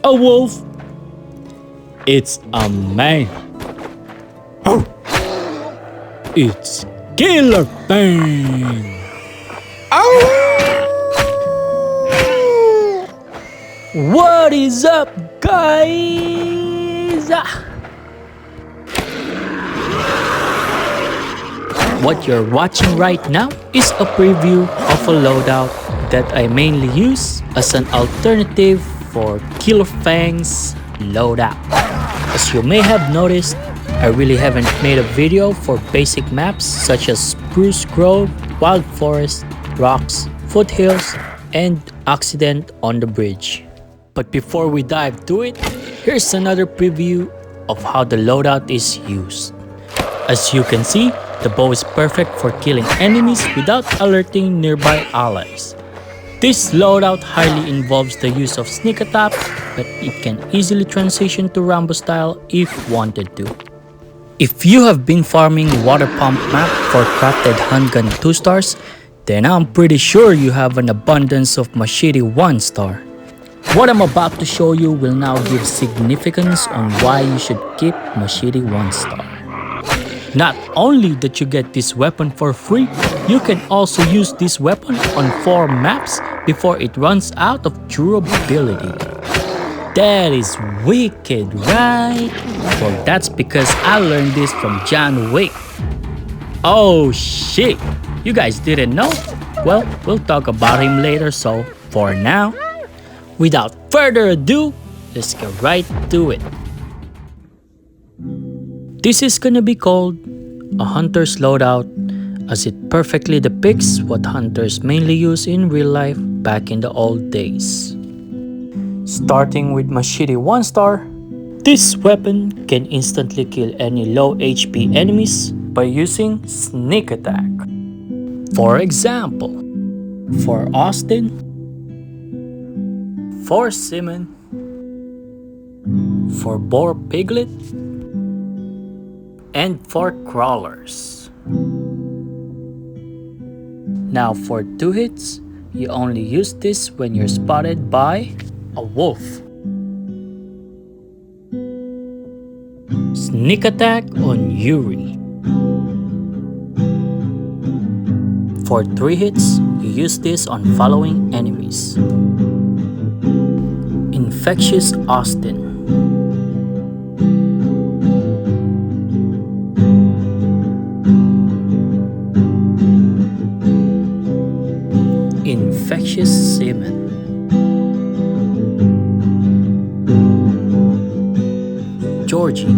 a wolf. It's a man. It's Killer Bang. What is up, guys? What you're watching right now is a preview of a loadout that I mainly use as an alternative for Killer Fang's loadout. As you may have noticed, I really haven't made a video for basic maps such as Spruce Grove, Wild Forest, Rocks, Foothills, and Accident on the Bridge. But before we dive to it, here's another preview of how the loadout is used. As you can see, the bow is perfect for killing enemies without alerting nearby allies. This loadout highly involves the use of sneak attack, but it can easily transition to Rambo style if wanted to. If you have been farming water pump map for crafted handgun 2 stars, then I'm pretty sure you have an abundance of Machete 1 star. What I'm about to show you will now give significance on why you should keep Machete 1 star. Not only that you get this weapon for free, you can also use this weapon on 4 maps before it runs out of durability. That is wicked, right? Well, that's because I learned this from John Wick. Oh shit, you guys didn't know? Well, we'll talk about him later, so for now, without further ado, let's get right to it. This is gonna be called a hunter's loadout, as it perfectly depicts what hunters mainly use in real life back in the old days. Starting with Machete 1 star, this weapon can instantly kill any low HP enemies by using sneak attack. For example, for Austin, for Simon, for Boar Piglet, and for crawlers. Now for 2 hits, you only use this when you're spotted by a wolf. Sneak attack on Yuri. For 3 hits, you use this on following enemies. Infectious Austin. Infectious Seaman. Georgie.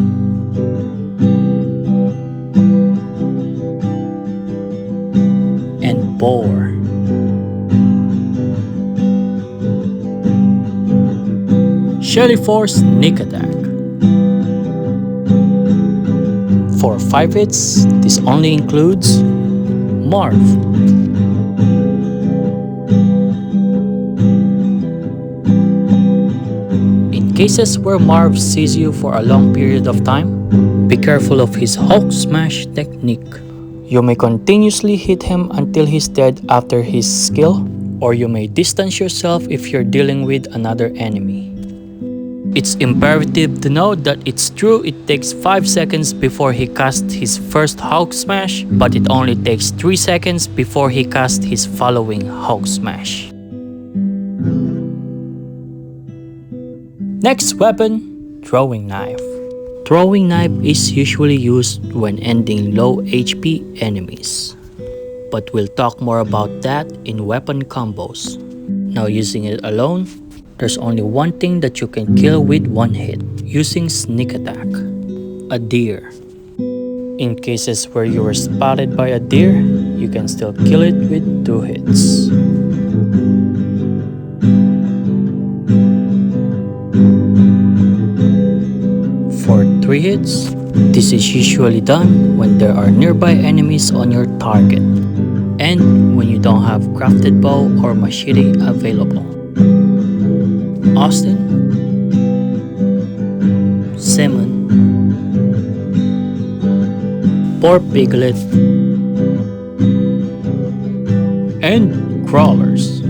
And Boar. Shelly Force sneak attack. For 5 hits, this only includes Marv. In cases where Marv sees you for a long period of time, be careful of his Hulk Smash technique. You may continuously hit him until he's dead after his skill, or you may distance yourself if you're dealing with another enemy. It's imperative to know that it's true it takes 5 seconds before he casts his first Hulk Smash, but it only takes 3 seconds before he casts his following Hulk Smash. Next weapon, Throwing Knife. Throwing Knife is usually used when ending low HP enemies, but we'll talk more about that in weapon combos. Now using it alone, there's only one thing that you can kill with 1 hit, using sneak attack. A deer. In cases where you were spotted by a deer, you can still kill it with 2 hits. For 3 hits, this is usually done when there are nearby enemies on your target, and when you don't have crafted bow or machete available. Austin, Simon, Boar Piglet, and crawlers.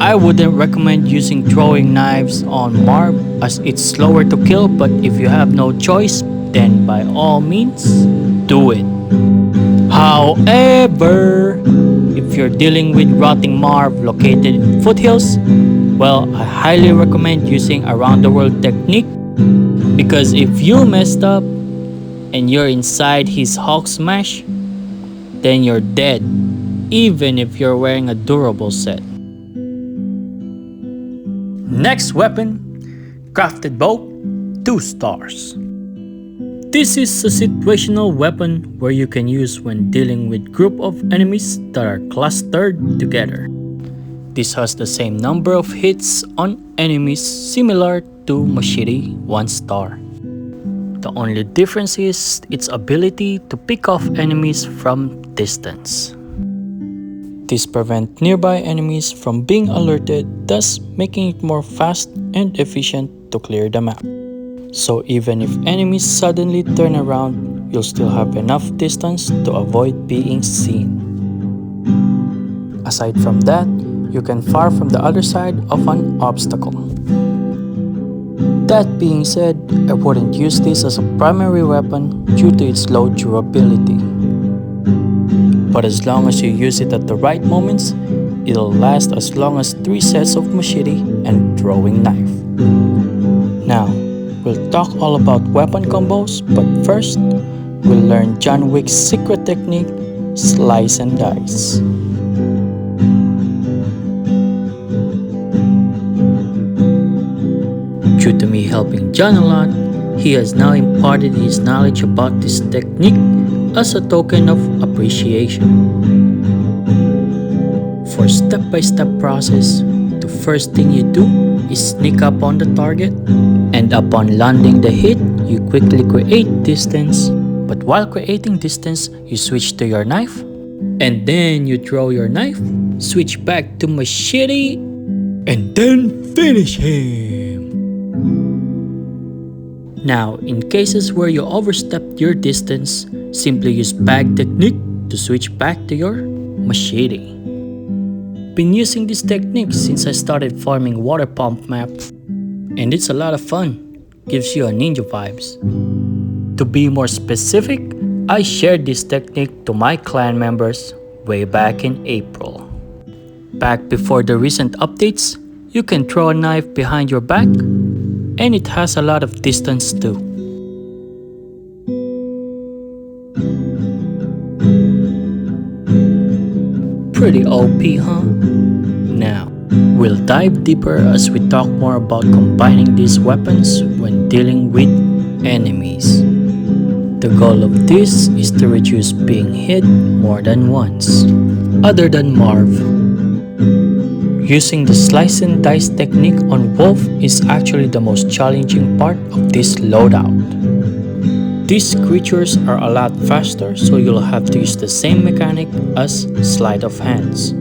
I wouldn't recommend using throwing knives on Marv as it's slower to kill, but if you have no choice, then by all means, do it. However, if you're dealing with rotting Marv located in foothills, well, I highly recommend using around the world technique, because if you messed up and you're inside his Hulk smash, then you're dead, even if you're wearing a durable set. Next weapon, crafted bow, 2 stars. This is a situational weapon where you can use when dealing with group of enemies that are clustered together. This has the same number of hits on enemies similar to Machete 1 star. The only difference is its ability to pick off enemies from distance. This prevents nearby enemies from being alerted, thus making it more fast and efficient to clear the map. So even if enemies suddenly turn around, you'll still have enough distance to avoid being seen. Aside from that, you can fire from the other side of an obstacle. That being said, I wouldn't use this as a primary weapon due to its low durability. But as long as you use it at the right moments, it'll last as long as 3 sets of machete and throwing knife. Now, we'll talk all about weapon combos, but first, we'll learn John Wick's secret technique, slice and dice. Due to me helping John a lot, he has now imparted his knowledge about this technique as a token of appreciation. For step-by-step process, the first thing you do is sneak up on the target, and upon landing the hit, you quickly create distance. But while creating distance, you switch to your knife, and then you throw your knife, switch back to machete, and then finish him. Now, in cases where you overstepped your distance, simply use bag technique to switch back to your machete. Been using this technique since I started farming water pump map, and it's a lot of fun, gives you a ninja vibes. To be more specific, I shared this technique to my clan members way back in April. Back before the recent updates, you can throw a knife behind your back, and it has a lot of distance too. Pretty OP, huh? Now, we'll dive deeper as we talk more about combining these weapons when dealing with enemies. The goal of this is to reduce being hit more than once. Other than Marv, using the slice and dice technique on Wolf is actually the most challenging part of this loadout. These creatures are a lot faster, so you'll have to use the same mechanic as sleight of hands.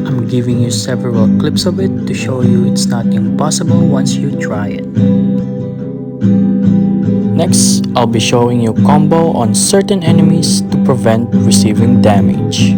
I'm giving you several clips of it to show you it's not impossible once you try it. Next, I'll be showing you combo on certain enemies to prevent receiving damage.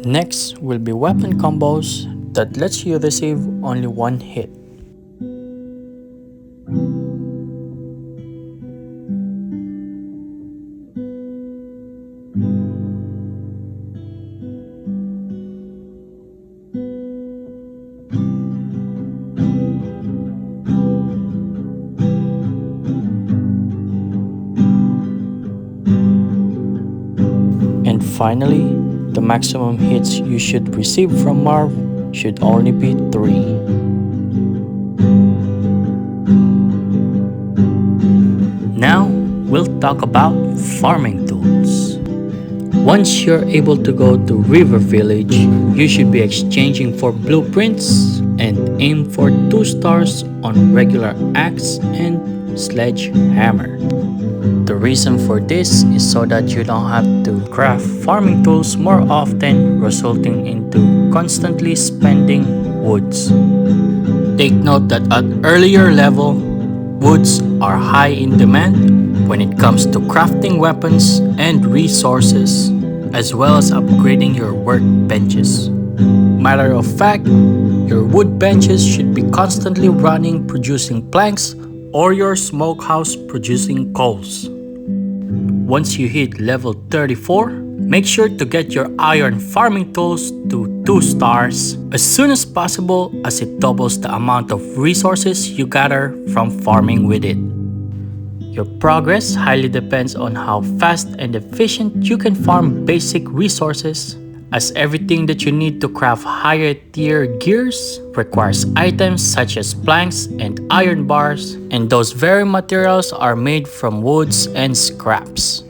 Next will be weapon combos that lets you receive only 1 hit. And finally, the maximum hits you should receive from Marv should only be 3. Now we'll talk about farming tools. Once you're able to go to River Village, you should be exchanging for blueprints and aim for 2 stars on regular axe and sledgehammer. The reason for this is so that you don't have to craft farming tools more often, resulting into constantly spending woods. Take note that at earlier level, woods are high in demand when it comes to crafting weapons and resources, as well as upgrading your workbenches. Matter of fact, your wood benches should be constantly running producing planks or your smokehouse producing coals. Once you hit level 34, make sure to get your iron farming tools to 2 stars as soon as possible, as it doubles the amount of resources you gather from farming with it. Your progress highly depends on how fast and efficient you can farm basic resources, as everything that you need to craft higher tier gears requires items such as planks and iron bars, and those very materials are made from woods and scraps.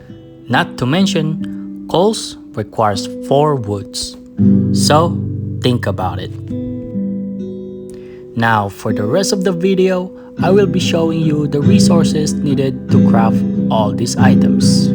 Not to mention, coals requires 4 woods. So, think about it. Now, for the rest of the video, I will be showing you the resources needed to craft all these items.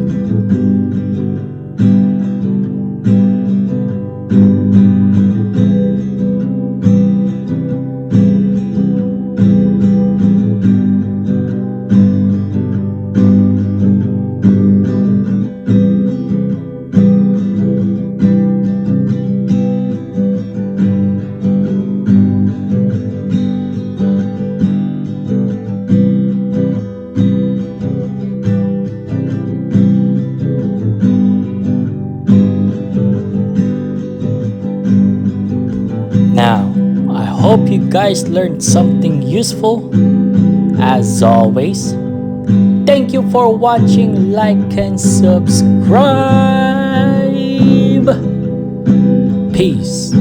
Now, I hope you guys learned something useful. As always, thank you for watching, like and subscribe. Peace.